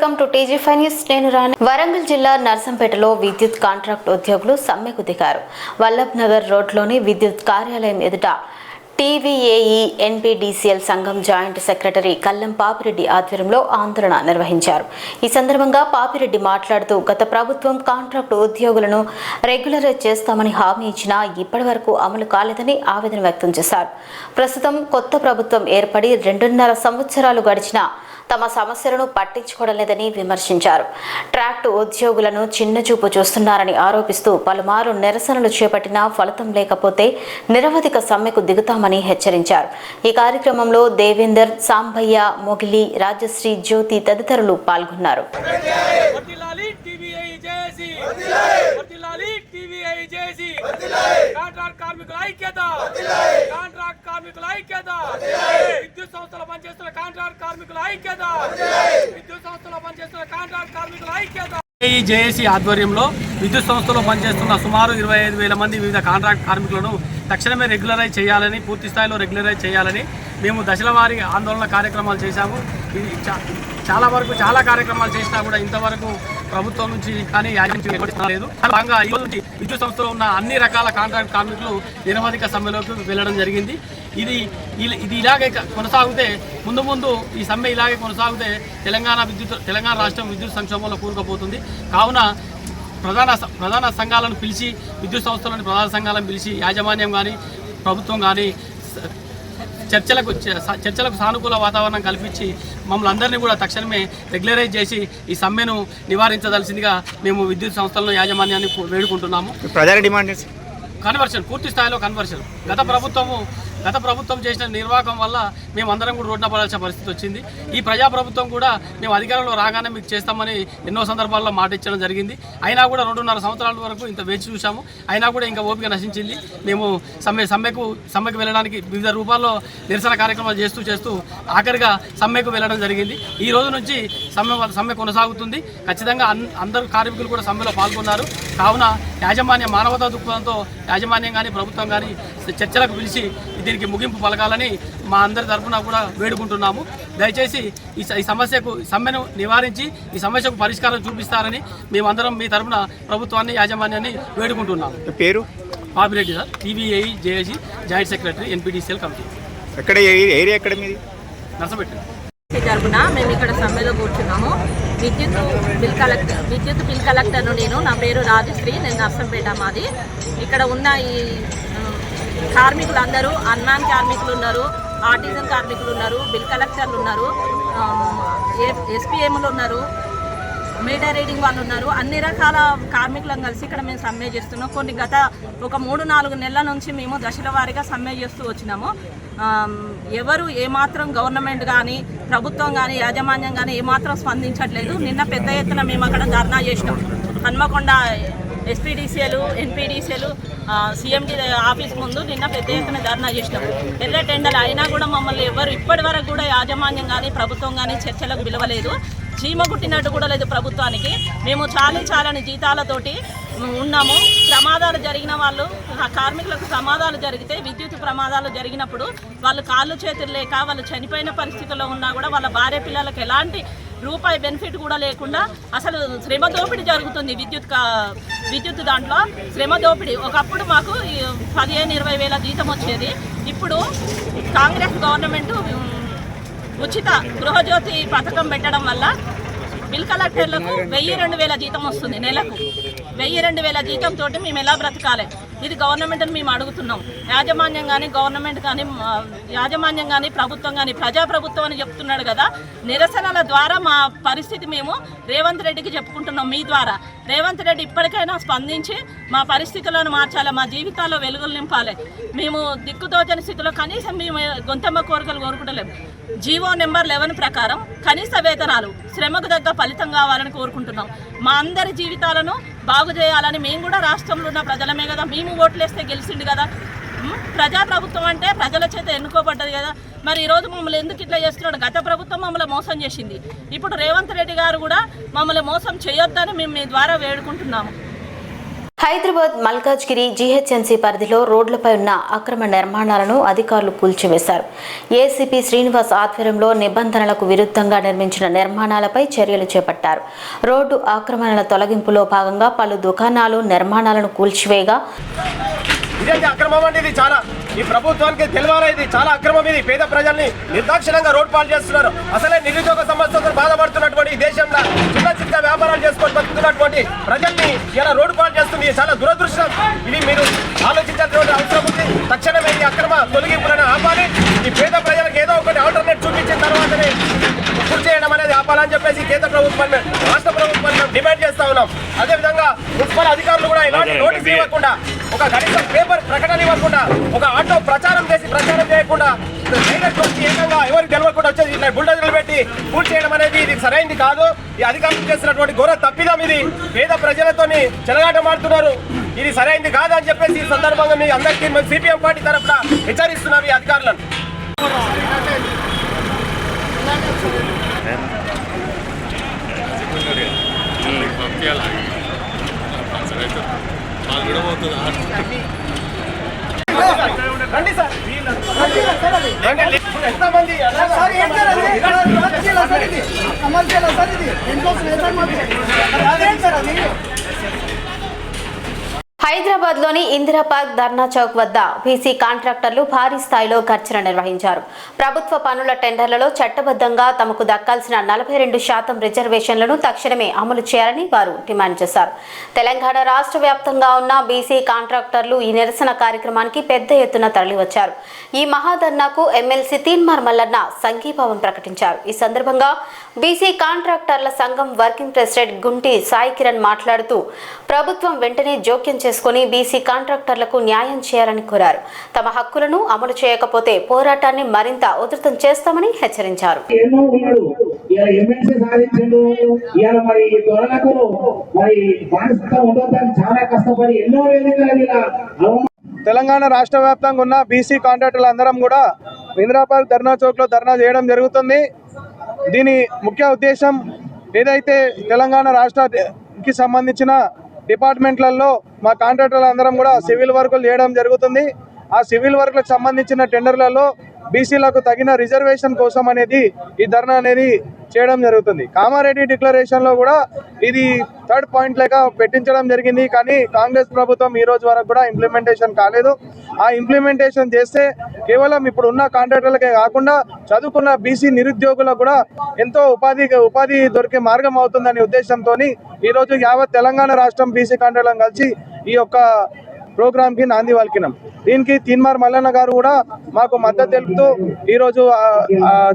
Welcome to టీజీ5 news. నేను రాణి. వరంగల్ జిల్లా నర్సంపేటలో విద్యుత్ కాంట్రాక్ట్ ఉద్యోగులు సమ్మెకు దిగారు. వల్లభ్ నగర్ రోడ్లోని విద్యుత్ కార్యాలయం ఎదుట టీవీఏఈ ఎన్పీడీసీఎల్ సంఘం జాయింట్ సెక్రటరీ కల్లం పాపిరెడ్డి ఆధ్వర్యంలో ఆందోళన నిర్వహించారు. ఈ సందర్భంగా పాపిరెడ్డి మాట్లాడుతూ గత ప్రభుత్వం కాంట్రాక్ట్ ఉద్యోగులను రెగ్యులరైజ్ చేస్తామని హామీ ఇచ్చినా ఇప్పటి వరకు అమలు కాలేదని ఆవేదన వ్యక్తం చేశారు. ప్రస్తుతం కొత్త ప్రభుత్వం ఏర్పడి 2.5 సంవత్సరాలు గడిచినా తమ సమస్యలను పట్టించుకోవడం లేదని విమర్శించారు. ట్రాక్ట్ ఉద్యోగులను చిన్నచూపు చూస్తున్నారని ఆరోపిస్తూ పలుమారు నిరసనలు చేపట్టినా ఫలితం లేకపోతే నిరవధిక సమ్మెకు దిగుతామని హెచ్చరించారు. ఈ కార్యక్రమంలో దేవేందర్, సాంబయ్య, మొగిలి, రాజశ్రీ, జ్యోతి తదితరులు పాల్గొన్నారు. జేఏసీ ఆధ్వర్యంలో విద్యుత్ సంస్థలో పనిచేస్తున్న సుమారు 25,000 మంది వివిధ కాంట్రాక్ట్ కార్మికులను తక్షణమే రెగ్యులరైజ్ చేయాలని, పూర్తి స్థాయిలో రెగ్యులరైజ్ చేయాలని మేము దశల వారీ ఆందోళన కార్యక్రమాలు చేశాము. చాలా కార్యక్రమాలు చేసినా కూడా ఇంతవరకు ప్రభుత్వం నుంచి కానీ లేదు. భాగంగా ఈ రోజు విద్యుత్ సంస్థలో ఉన్న అన్ని రకాల కాంట్రాక్ట్ కార్మికులు నిరవధిక సమ్మెలోకి వెళ్ళడం జరిగింది. ఇది ఇలాగే కొనసాగితే ముందు ఈ సమ్మె ఇలాగే కొనసాగితే తెలంగాణ రాష్ట్రం విద్యుత్ సంక్షోభంలో కూరుకుపోతుంది. కావున ప్రధాన సంఘాలను పిలిచి, విద్యుత్ సంస్థలోని ప్రధాన సంఘాలను పిలిచి యాజమాన్యం కానీ ప్రభుత్వం కానీ చర్చలకు సానుకూల వాతావరణం కల్పించి మమ్మల్ని అందరినీ కూడా తక్షణమే రెగ్యులరైజ్ చేసి ఈ సమ్మెను నివారించదలసిందిగా మేము విద్యుత్ సంస్థలను యాజమాన్యాన్ని వేడుకుంటున్నాము. ప్రజల డిమాండ్ కన్వర్షన్, పూర్తి స్థాయిలో కన్వర్షన్. గత ప్రభుత్వం చేసిన నిర్వాహకం వల్ల మేము అందరం కూడా రోడ్డున పడాల్సిన పరిస్థితి వచ్చింది. ఈ ప్రజాప్రభుత్వం కూడా మేము అధికారంలో రాగానే మీకు చేస్తామని ఎన్నో సందర్భాల్లో మాట ఇచ్చడం జరిగింది. అయినా కూడా 2.5 సంవత్సరాల వరకు ఇంత వేచి చూసాము. అయినా కూడా ఇంకా ఓపిక నశించింది. మేము సమ్మెకు వెళ్ళడానికి వివిధ రూపాల్లో నిరసన కార్యక్రమాలు చేస్తూ ఆఖరిగా సమ్మెకు వెళ్ళడం జరిగింది. ఈ రోజు నుంచి సమ్మె కొనసాగుతుంది. ఖచ్చితంగా అందరూ కార్మికులు కూడా సమ్మెలో పాల్గొన్నారు. కావున యాజమాన్యం మానవతా దృక్పథంతో యాజమాన్యం కానీ ప్రభుత్వం కానీ చర్చలకు పిలిచి దీనికి ముగింపు పలకాలని మా అందరి తరఫున కూడా వేడుకుంటున్నాము. దయచేసి ఈ సమ్మెను నివారించి ఈ సమస్యకు పరిష్కారం చూపిస్తారని మేమందరం మీ తరఫున ప్రభుత్వాన్ని, యాజమాన్యాన్ని వేడుకుంటున్నాము. పేరు Papireddy sir, TVAE JAC joint secretary NPDCL committee. ఎక్కడ ఏరియా ఎక్కడ మీది? నర్సంపేట తరపున మేము ఇక్కడ సమ్మెలో కూర్చున్నాము. విద్యుత్ బిల్ కలెక్టర్ను నేను. నా పేరు రాజశ్రీ, నేను నర్సంపేట మాది. ఇక్కడ ఉన్న ఈ కార్మికులందరూ అన్మ్యాన్ కార్మికులు ఉన్నారు, ఆర్టిజన్ కార్మికులు ఉన్నారు, బిల్ కలెక్టర్లు ఉన్నారు, ఎస్పీఎంలు ఉన్నారు, మీటర్ రీడింగ్ వాళ్ళు ఉన్నారు. అన్ని రకాల కార్మికులను కలిసి ఇక్కడ మేము సమ్మె చేస్తున్నాం. గత ఒక 3-4 నెలల నుంచి మేము దశల వారీగా సమ్మె చేస్తూ వచ్చినాము. ఎవరు ఏమాత్రం గవర్నమెంట్ కానీ ప్రభుత్వం కానీ యాజమాన్యం కానీ ఏమాత్రం స్పందించట్లేదు. నిన్న పెద్ద ఎత్తున మేము అక్కడ ధర్నా చేసినాం. Hanamkonda SPDCL, NPDCL, CMD office ముందు నిన్న పెద్ద ఎత్తున ధర్నా చేసినాం. ఎర్ర టెండర్లు అయినా కూడా మమ్మల్ని ఎవరు ఇప్పటి వరకు కూడా యాజమాన్యం కానీ ప్రభుత్వం కానీ చర్చలకు పిలవలేదు. చీమ కుట్టినట్టు కూడా లేదు ప్రభుత్వానికి. మేము చాలని జీతాలతోటి ఉన్నాము. ప్రమాదాలు జరిగిన వాళ్ళు, కార్మికులకు ప్రమాదాలు జరిగితే, విద్యుత్ ప్రమాదాలు జరిగినప్పుడు వాళ్ళు కాళ్ళు చేతులు లేక వాళ్ళు చనిపోయిన పరిస్థితుల్లో ఉన్నా కూడా వాళ్ళ భార్య పిల్లలకు ఎలాంటి రూపాయి బెనిఫిట్ కూడా లేకుండా అసలు శ్రమ దోపిడీ జరుగుతుంది. విద్యుత్ దాంట్లో శ్రమ దోపిడీ. ఒకప్పుడు మాకు 15-20 వేల జీతం వచ్చేది. ఇప్పుడు కాంగ్రెస్ గవర్నమెంట్ ఉచిత గృహజ్యోతి పథకం పెట్టడం వల్ల బిల్ కలెక్టర్లకు 1000-2000 జీతం వస్తుంది నెలకు. 1000-2000 జీతంతో మేము ఎలా బ్రతకాలి? ఇది గవర్నమెంట్ని మేము అడుగుతున్నాం. యాజమాన్యం కానీ గవర్నమెంట్ కానీ యాజమాన్యం కానీ ప్రభుత్వం కానీ ప్రజాప్రభుత్వం అని చెప్తున్నాడు కదా. నిరసనల ద్వారా మా పరిస్థితి మేము రేవంత్ రెడ్డికి చెప్పుకుంటున్నాం. మీ ద్వారా రేవంత్ రెడ్డి ఇప్పటికైనా స్పందించి మా పరిస్థితులను మార్చాలి, మా జీవితాల్లో వెలుగులు నింపాలి. మేము దిక్కుతోచని స్థితిలో కనీసం మేము గొంతెమ్మ కోరికలు కోరుకుంటలేము. జీవో నెంబర్ 11 ప్రకారం కనీస వేతనాలు, శ్రమకు తగ్గ ఫలితం కావాలని కోరుకుంటున్నాం. మా అందరి జీవితాలను బాగు చేయాలని. మేము కూడా రాష్ట్రంలో ఉన్న ప్రజలమే కదా, మేము ఓట్లేస్తే గెలిచిండు కదా. ప్రజాప్రభుత్వం అంటే ప్రజల చేత ఎన్నుకోబడ్డది కదా. మరి ఈరోజు మమ్మల్ని ఎందుకు ఇట్లా చేస్తున్నాడు? గత ప్రభుత్వం మమ్మల్ని మోసం చేసింది. ఇప్పుడు రేవంత్ రెడ్డి గారు కూడా మమ్మల్ని మోసం చేయొద్దని మేము మీ ద్వారా వేడుకుంటున్నాము. హైదరాబాద్ మల్కాజ్గిరి జీహెచ్ఎంసీ పరిధిలో రోడ్లపై ఉన్న అక్రమ నిర్మాణాలను అధికారులు కూల్చివేశారు. ఏసీపీ శ్రీనివాస్ ఆధ్వర్యంలో నిబంధనలకు విరుద్ధంగా నిర్మించిన నిర్మాణాలపై చర్యలు చేపట్టారు. రోడ్డు ఆక్రమణల తొలగింపులో భాగంగా పలు దుకాణాలు నిర్మాణాలను కూల్చివేయగా ఇదేంటి అక్రమం అంటే ఇది చాలా ఈ ప్రభుత్వానికి తెలియాలి. ఇది చాలా అక్రమం. ఇది పేద ప్రజల్ని నిర్దాక్షిణంగా రోడ్ పాలు చేస్తున్నారు. అసలే నిరుద్యోగ సమస్యతో బాధపడుతున్నటువంటి ఈ దేశంలో చిన్న చిన్న వ్యాపారాలు చేసుకొని బతుకుతున్నటువంటి ప్రజల్ని ఇలా రోడ్డు పాలు చేస్తుంది. చాలా దురదృష్టం. ఇది మీరు ఆలోచించాల్సిన అవసరం ఉంది. తక్షణమే ఈ అక్రమ తొలగింపులను ఆపాలి. ఈ పేద ప్రజలకు ఏదో ఒకటి ఆల్టర్నేట్ చూపించిన తర్వాతనే పూర్తి చేయడం అనేది ఆపాలని చెప్పేసి కేంద్ర ప్రభుత్వాన్ని రాష్ట్ర ప్రభుత్వాన్ని డిమాండ్ చేస్తా ఉన్నాం. అదేవిధంగా మున్సిపల్ అధికారులు కూడా ఇలాంటి నోటీస్ ఇవ్వకుండా, ఒక కనీసం పేపర్ ప్రకటన ఇవ్వకుండా, ఒక ఆటో ప్రచారం చేయకుండా ఏకంగా ఎవరికి గెలవకుండా వచ్చేది ఇట్లా బుల్డోజర్లు పెట్టి పూర్తి చేయడం అనేది ఇది సరైనది కాదు. ఈ అధికారులు చేస్తున్నటువంటి ఘోర తప్పిదం. ఇది పేద ప్రజలతోని చెలగాటమాడుతున్నారు. ఇది సరైనది కాదు అని చెప్పేసి ఈ సందర్భంగా మీ అందరికీ సిపిఎం పార్టీ తరఫున హెచ్చరిస్తున్నాం ఈ అధికారులను. రండి సార్, ఎంతమంది హైదరాబాద్ లోని ఇందిరా పార్క్ ధర్నా చౌక్ వద్ద బీసీ కాంట్రాక్టర్లు భారీ స్థాయిలో ఘర్షణ నిర్వహించారు. ప్రభుత్వ పనుల టెండర్లలో చట్టబద్ధంగా తమకు దక్కాల్సిన 42% రిజర్వేషన్లను తక్షణమే అమలు చేయాలని వారు డిమాండ్ చేశారు. తెలంగాణ రాష్ట్ర వ్యాప్తంగా ఉన్న బీసీ కాంట్రాక్టర్లు ఈ నిరసన కార్యక్రమానికి పెద్ద ఎత్తున తరలివచ్చారు. ఈ మహాధర్నాకు ఎమ్మెల్సీ తీన్మార్ మల్లన్న సంఘీభావం ప్రకటించారు. ఈ సందర్భంగా బీసీ కాంట్రాక్టర్ల సంఘం వర్కింగ్ ప్రెసిడెంట్ గుంటి సాయి కిరణ్ మాట్లాడుతూ ప్రభుత్వం వెంటనే జోక్యం చేసుకుని బీసీ కాంట్రాక్టర్లకు న్యాయం చేయాలని కోరారు. తమ హక్కులను అమలు చేయకపోతే పోరాటాన్ని మరింత ఉధృతం చేస్తామని హెచ్చరించారు. తెలంగాణ రాష్ట్ర వ్యాప్తంగా ఉన్న బీసీ కాంట్రాక్టర్లు అందరం కూడా ఇందిరా పార్క్ ధర్నా చౌక్ లో ధర్నా చేయడం జరుగుతుంది. దీని ముఖ్య ఉద్దేశం ఏదైతే తెలంగాణ రాష్ట్రానికి సంబంధించిన డిపార్ట్మెంట్లలో మా కాంట్రాక్టర్లు అందరం కూడా సివిల్ వర్కులు చేయడం జరుగుతుంది. ఆ సివిల్ వర్క్లకు సంబంధించిన టెండర్లలో బీసీలకు తగిన రిజర్వేషన్ కోసం అనేది ఈ ధర్నా అనేది చేయడం జరుగుతుంది. కామారెడ్డి డిక్లరేషన్లో కూడా ఇది 3rd పాయింట్ లేక పెట్టించడం జరిగింది. కానీ కాంగ్రెస్ ప్రభుత్వం ఈ రోజు వరకు కూడా ఇంప్లిమెంటేషన్ కాలేదు. ఆ ఇంప్లిమెంటేషన్ చేస్తే కేవలం ఇప్పుడు ఉన్న కాంట్రాక్టర్లకే కాకుండా చదువుకున్న బీసీ నిరుద్యోగులకు కూడా ఎంతో ఉపాధి దొరికే మార్గం అవుతుందనే ఉద్దేశంతో ఈరోజు యావత్ తెలంగాణ రాష్ట్రం బీసీ కాంట్రాక్టర్లను కలిసి ఈ యొక్క ప్రోగ్రామ్కి నాంది పలికినాం. దీనికి తీన్మార్ మల్లన్న గారు కూడా మాకు మద్దతు తెలుపుతూ ఈరోజు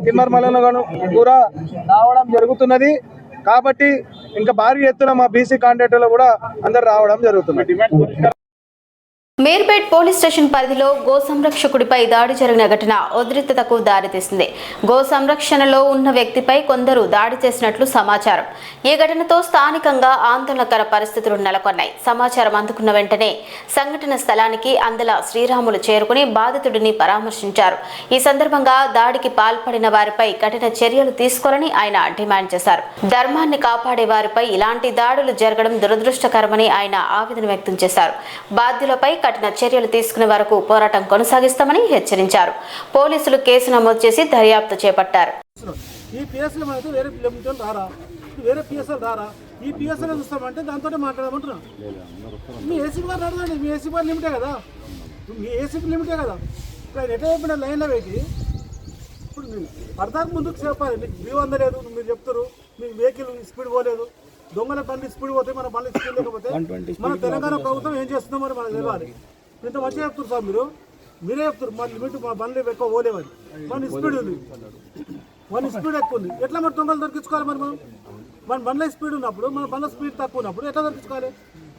తీన్మార్ మల్లన్న గారు కూడా రావడం జరుగుతున్నది. కాబట్టి ఇంకా భారీ ఎత్తున మా బీసీ కాంట్రాక్టర్లు కూడా అందరు రావడం జరుగుతుంది. మీర్పేట్ పోలీస్ స్టేషన్ పరిధిలో గో సంరక్షకుడిపై దాడి జరిగిన ఘటన ఉద్రిక్తతకు దారితీసింది. గో సంరక్షణలో ఉన్న వ్యక్తిపై కొందరు దాడి చేసినట్లు సమాచారం. ఈ ఘటనతో స్థానికంగా ఆందోళనకర పరిస్థితులు నెలకొన్నాయి. సమాచారం అందుకున్న వెంటనే సంఘటన స్థలానికి అందల శ్రీరాములు చేరుకుని బాధితుడిని పరామర్శించారు. ఈ సందర్భంగా దాడికి పాల్పడిన వారిపై కఠిన చర్యలు తీసుకోవాలని ఆయన డిమాండ్ చేశారు. ధర్మాన్ని కాపాడే వారిపై ఇలాంటి దాడులు జరగడం దురదృష్టకరమని ఆయన ఆవేదన వ్యక్తం చేశారు. బాధ్యులపై కఠిన చర్యలు తీసుకునే వరకు పోరాటం కొనసాగిస్తామని హెచ్చరించారు. పోలీసులు కేసు నమోదు చేసి దర్యాప్తు చేపట్టారు. ఈ పిఎస్ఎల్ మనతో వేరే పిఎస్ఎల్ రారా ఈ పిఎస్ఎల్ చూస్తామంటే దాంతో మాట్లాడమంటున్నాం. మీ ఏసీపీ గారు అడగండి. మీ ఏసీపీ గారు లిమిటే కదా, మీ ఏసీపీ లిమిటే కదా. ఇప్పుడు ఆయన ఎట్లా చెప్పిన లైన్లో పెట్టి ఇప్పుడు మీరు పడతాకు ముందుకు చెప్పాలి. మీకు వ్యూ అందలేదు, మీరు చెప్తారు మీ వెహికల్ స్పీడ్ పోలేదు, దొంగల బండి స్పీడ్ పోతే మన బండి స్పీడ్ లేకపోతే మన తెలంగాణ ప్రభుత్వం ఏం చేస్తుందో మరి మనకు తెలియాలి. ఇంత మంచిగా చెప్తారు సార్, మీరే చెప్తారు మన లిమిట్ మా బండ్లు ఎక్కువ పోలేవని. మన స్పీడ్ ఉంది, మన స్పీడ్ ఎక్కువ ఉంది. ఎట్లా మరి దొంగలు దొరికించుకోవాలి? మరి మన బండ్ల స్పీడ్ ఉన్నప్పుడు, మన బండ్ల స్పీడ్ తక్కువ ఉన్నప్పుడు ఎట్లా దొరికించుకోవాలి?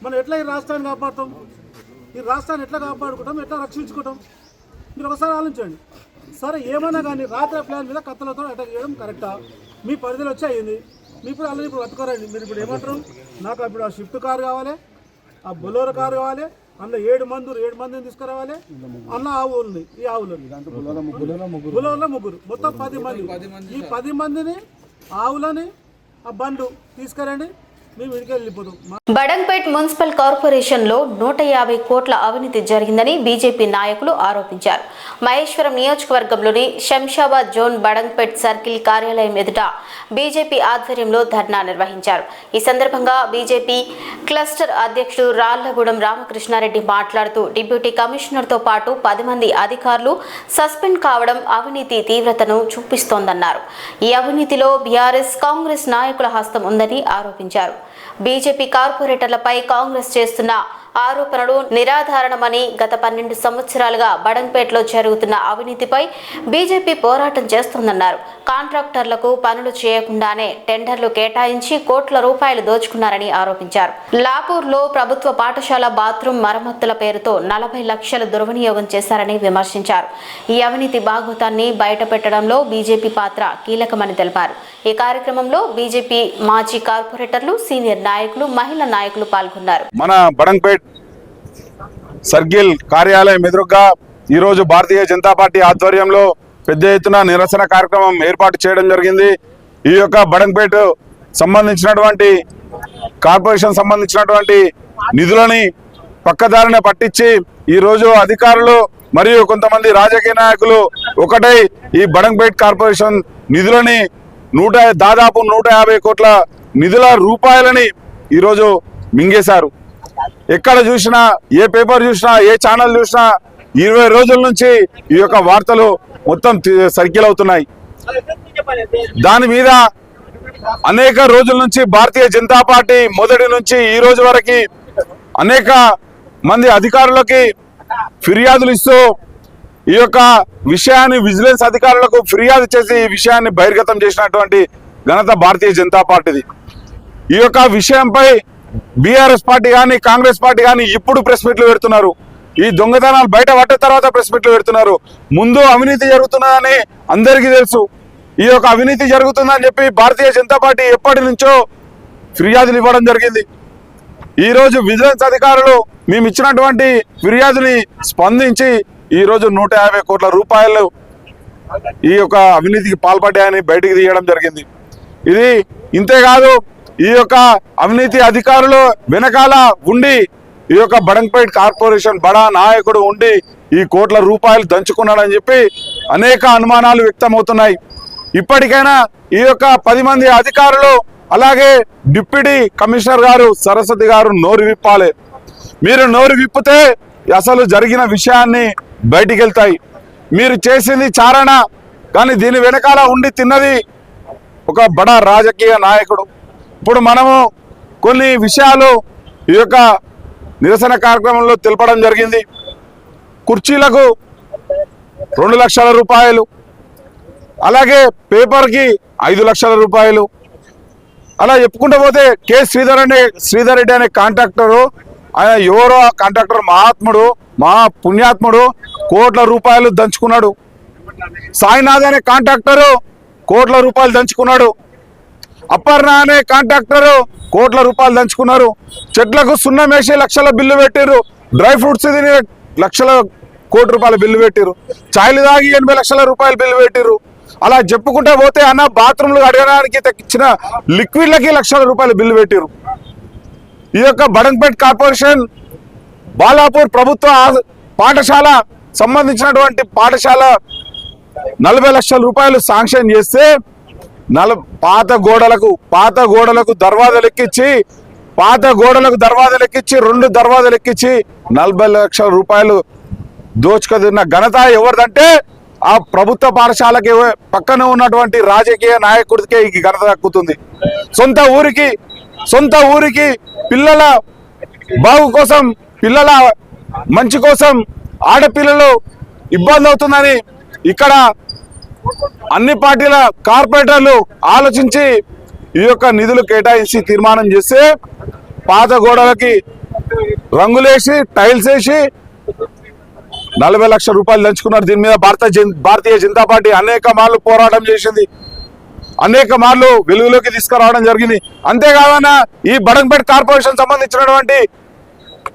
మనం ఎట్లా ఈ రాష్ట్రాన్ని కాపాడుతాం? ఈ రాష్ట్రాన్ని ఎట్లా కాపాడుకుంటాం, ఎట్లా రక్షించుకుంటాం? మీరు ఒకసారి ఆలోచించండి. సరే ఏమైనా కానీ రాత్రి ప్లాన్ మీద కత్తలతో అటాక్ చేయడం కరెక్టా? మీ పరిధిలో వచ్చి అయ్యింది. మీ ఇప్పుడు అలాగే ఇప్పుడు పట్టుకోరండి. మీరు ఇప్పుడు ఏమంటారు? నాకు ఇప్పుడు ఆ షిఫ్ట్ కారు కావాలి, ఆ బొలోరో కారు కావాలి, అందులో 7 మందిని తీసుకురావాలి. అందులో ఆవు ఉంది, ఈ ఆవులు బులోలో ముగ్గురు, మొత్తం 10 మంది. ఈ 10 మందిని ఆవులని ఆ బండ్లు తీసుకురండి. మేము ఇంటికి వెళ్ళిపోతాం. బడంగ్పేట్ మున్సిపల్ కార్పొరేషన్ లో 150 కోట్ల అవినీతి జరిగిందని బీజేపీ నాయకులు ఆరోపించారు. మహేశ్వరం నియోజకవర్గంలోని శంషాబాద్ జోన్ బడంగ్పేట్ సర్కిల్ కార్యాలయం ఎదుట బీజేపీ ఆధ్వర్యంలో ధర్నా నిర్వహించారు. ఈ సందర్భంగా బీజేపీ క్లస్టర్ అధ్యక్షుడు రాళ్లగూడెం రామకృష్ణారెడ్డి మాట్లాడుతూ డిప్యూటీ కమిషనర్ తో పాటు 10 మంది అధికారులు సస్పెండ్ కావడం అవినీతి తీవ్రతను చూపిస్తోందన్నారు. ఈ అవినీతిలో బీఆర్ఎస్ కాంగ్రెస్ నాయకుల హస్తం ఉందని ఆరోపించారు. బీజేపీ కార్పొరేటర్లపై కాంగ్రెస్ చేస్తున్న ఆరోపణలు నిరాధారణమని గత 12 సంవత్సరాలుగా బడంగ్పేటలో జరుగుతున్న అవినీతిపై బీజేపీ పోరాటం చేస్తోందన్నారు. కాంట్రాక్టర్లకు పనులు చేయకుండానే టెండర్లు కేటాయించి కోట్ల రూపాయలు దోచుకున్నారని ఆరోపించారు. లాపూర్లో ప్రభుత్వ పాఠశాల బాత్రూమ్ మరమ్మతుల పేరుతో 40 లక్షలు దుర్వినియోగం చేశారని విమర్శించారు. ఈ అవినీతి భాగోతాన్ని బయటపెట్టడంలో బీజేపీ పాత్ర కీలకమని తెలిపారు. ఈ కార్యక్రమంలో బీజేపీ మాజీ కార్పొరేటర్లు, సీనియర్ నాయకులు, మహిళా నాయకులు పాల్గొన్నారు. మన బడంగ్పేట్ సర్కిల్ కార్యాలయం ఎదురుగా ఈరోజు భారతీయ జనతా పార్టీ ఆధ్వర్యంలో పెద్ద ఎత్తున నిరసన కార్యక్రమం ఏర్పాటు చేయడం జరిగింది. ఈ యొక్క బడంగ్పేట్ సంబంధించినటువంటి కార్పొరేషన్ సంబంధించినటువంటి నిధులని పక్కదారిన పట్టించి ఈరోజు అధికారులు మరియు కొంతమంది రాజకీయ నాయకులు ఒకటై ఈ బడంగ్పేట్ కార్పొరేషన్ నిధులని దాదాపు 150 కోట్ల నిధుల రూపాయలని ఈరోజు మింగేశారు. ఎక్కడ చూసినా, ఏ పేపర్ చూసినా, ఏ ఛానల్ చూసినా 20 రోజుల నుంచి ఈ యొక్క వార్తలు మొత్తం సర్కిల్ అవుతున్నాయి. దాని మీద అనేక రోజుల నుంచి భారతీయ జనతా పార్టీ మొదటి నుంచి ఈ రోజు వరకు అనేక మంది అధికారులకి ఫిర్యాదులు ఇస్తూ ఈ యొక్క విషయాన్ని విజిలెన్స్ అధికారులకు ఫిర్యాదు చేసి ఈ విషయాన్ని బహిర్గతం చేసినటువంటి ఘనత భారతీయ జనతా పార్టీది. ఈ యొక్క విషయంపై బీఆర్ఎస్ పార్టీ కానీ కాంగ్రెస్ పార్టీ కానీ ఇప్పుడు ప్రెస్ మీట్లు పెడుతున్నారు. ఈ దొంగతనాలు బయట పట్టిన తర్వాత ప్రెస్ మీట్లు పెడుతున్నారు. ముందు అవినీతి జరుగుతున్నదని అందరికీ తెలుసు. ఈ యొక్క అవినీతి జరుగుతుందని చెప్పి భారతీయ జనతా పార్టీ ఎప్పటి నుంచో ఫిర్యాదులు ఇవ్వడం జరిగింది. ఈరోజు విజిలెన్స్ అధికారులు మేము ఇచ్చినటువంటి ఫిర్యాదుని స్పందించి ఈరోజు 150 కోట్ల రూపాయలు ఈ యొక్క అవినీతికి పాల్పడ్డాయని బయటికి తీయడం జరిగింది. ఇది ఇంతేకాదు, ఈ యొక్క అవినీతి అధికారులు వెనకాల ఉండి ఈ యొక్క బడంగ్పేట్ కార్పొరేషన్ బడా నాయకుడు ఉండి ఈ కోట్ల రూపాయలు దంచుకున్నాడని చెప్పి అనేక అనుమానాలు వ్యక్తమవుతున్నాయి. ఇప్పటికైనా ఈ యొక్క 10 మంది అధికారులు అలాగే డిప్యూటీ కమిషనర్ గారు సరస్వతి గారు నోరు విప్పాలి. మీరు నోరు విప్పితే అసలు జరిగిన విషయాన్ని బయటికి వెళ్తాయి. మీరు చేసింది చారణ, కానీ దీని వెనకాల ఉండి తిన్నది ఒక బడా రాజకీయ నాయకుడు. ఇప్పుడు మనము కొన్ని విషయాలు ఈ యొక్క నిరసన కార్యక్రమంలో తెలపడం జరిగింది. కుర్చీలకు 2 లక్షల రూపాయలు, అలాగే పేపర్కి 5 లక్షల రూపాయలు. అలా చెప్పుకుంటూ పోతే కె శ్రీధర్ రెడ్డి అనే కాంట్రాక్టరు, ఆయన ఎవరో కాంట్రాక్టర్ మహాత్ముడు, మహా పుణ్యాత్ముడు, కోట్ల రూపాయలు దంచుకున్నాడు. సాయినాథ్ అనే కాంట్రాక్టరు కోట్ల రూపాయలు దంచుకున్నాడు. అపర్ణ అనే కాంట్రాక్టరు కోట్ల రూపాయలు దంచుకున్నారు. చెట్లకు సున్నం వేసి లక్షల బిల్లు పెట్టిర్రు. డ్రై ఫ్రూట్స్ తిని లక్షల కోటి రూపాయల బిల్లు పెట్టిర్రు. చాయ్లు తాగి 80 లక్షల రూపాయల బిల్లు పెట్టిర్రు. అలా చెప్పుకుంటూ పోతే అన్న బాత్రూమ్లు అడగడానికి తెచ్చిన లిక్విడ్లకి లక్షల రూపాయల బిల్లు పెట్టిర్రు. ఈ యొక్క బడంగ్పేట్ కార్పొరేషన్ బాలాపూర్ ప్రభుత్వ పాఠశాల సంబంధించినటువంటి పాఠశాల 40 లక్షల రూపాయలు శాంక్షన్ చేస్తే పాత గోడలకు దర్వాజాలు ఎక్కించి 2 దర్వాజాలు ఎక్కించి 40 లక్షల రూపాయలు దోచుకున్న ఘనత ఎవరిదంటే ఆ ప్రభుత్వ పాఠశాలకి పక్కన ఉన్నటువంటి రాజకీయ నాయకుడికే ఈ ఘనత దక్కుతుంది. సొంత ఊరికి పిల్లల బాగు కోసం, పిల్లల మంచి కోసం, ఆడపిల్లలు ఇబ్బంది అవుతుందని ఇక్కడ అన్ని పార్టీల కార్పొరేటర్లు ఆలోచించి ఈ యొక్క నిధులు కేటాయించి తీర్మానం చేస్తే పాత గోడలకి రంగులేసి టైల్స్ వేసి 40 లక్షల రూపాయలు దంచుకున్నారు. దీని మీద భారతీయ జనతా పార్టీ అనేక మార్లు పోరాటం చేసింది, అనేక మార్లు వెలుగులోకి తీసుకురావడం జరిగింది. అంతేకాదన్నా ఈ బడంగ్పేట్ కార్పొరేషన్ సంబంధించినటువంటి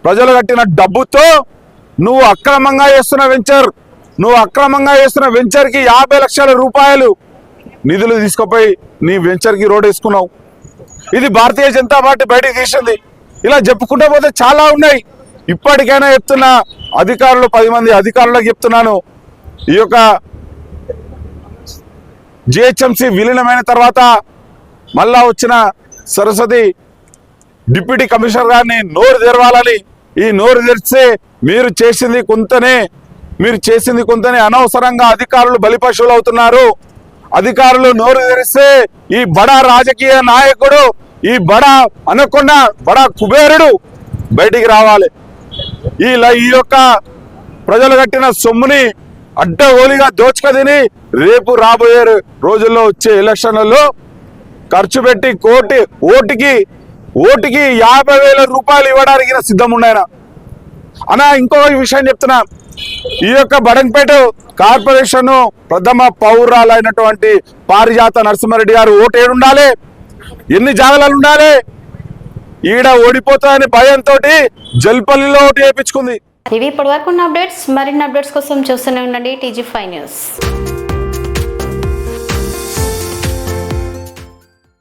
ప్రజలు కట్టిన డబ్బుతో నువ్వు అక్రమంగా చేస్తున్న వెంచర్కి 50 లక్షల రూపాయలు నిధులు తీసుకుపోయి నీ వెంచర్కి రోడ్ వేసుకున్నావు. ఇది భారతీయ జనతా పార్టీ బయటకు తీసింది. ఇలా చెప్పుకుంటూ పోతే చాలా ఉన్నాయి. ఇప్పటికైనా చెప్తున్నా అధికారులు 10 మంది అధికారులకు చెప్తున్నాను, ఈ యొక్క జిహెచ్ఎంసీ విలీనమైన తర్వాత మళ్ళా వచ్చిన సరస్వతి డిప్యూటీ కమిషనర్ గారిని నోరు తెరవాలని. ఈ నోరు తెరిస్తే మీరు చేసింది కొంతనే అనవసరంగా అధికారులు బలిపశువులు అవుతున్నారు. అధికారులు నోరు తెరిస్తే ఈ బడా రాజకీయ నాయకుడు, ఈ బడా అనకుండా బడా కుబేరుడు బయటికి రావాలి. ఈ యొక్క ప్రజలు కట్టిన సొమ్ముని అడ్డగోలిగా దోచుకదిని రేపు రాబోయే రోజుల్లో వచ్చే ఎలక్షన్లలో ఖర్చు పెట్టి ఓటుకి 50,000 రూపాయలు ఇవ్వడానికి సిద్ధం ఉన్నాయన. అన్నా ఇంకొక విషయం చెప్తున్నా, ఈ యొక్క బడంగపేట కార్పొరేషన్ ప్రథమ పౌరాలైనటువంటి పారిజాత నరసింహారెడ్డి గారు ఓటు ఏడుండాలి, ఎన్ని జాగాలు ఉండాలి? ఈడ ఓడిపోతాయని భయంతో జల్పల్లిలో ఓటు వేయించుకుంది. ఇవి ఇప్పటివరకు ఉన్న అప్డేట్స్. మరిన్ని అప్డేట్స్ కోసం చూస్తూనే ఉండండి TG5 న్యూస్.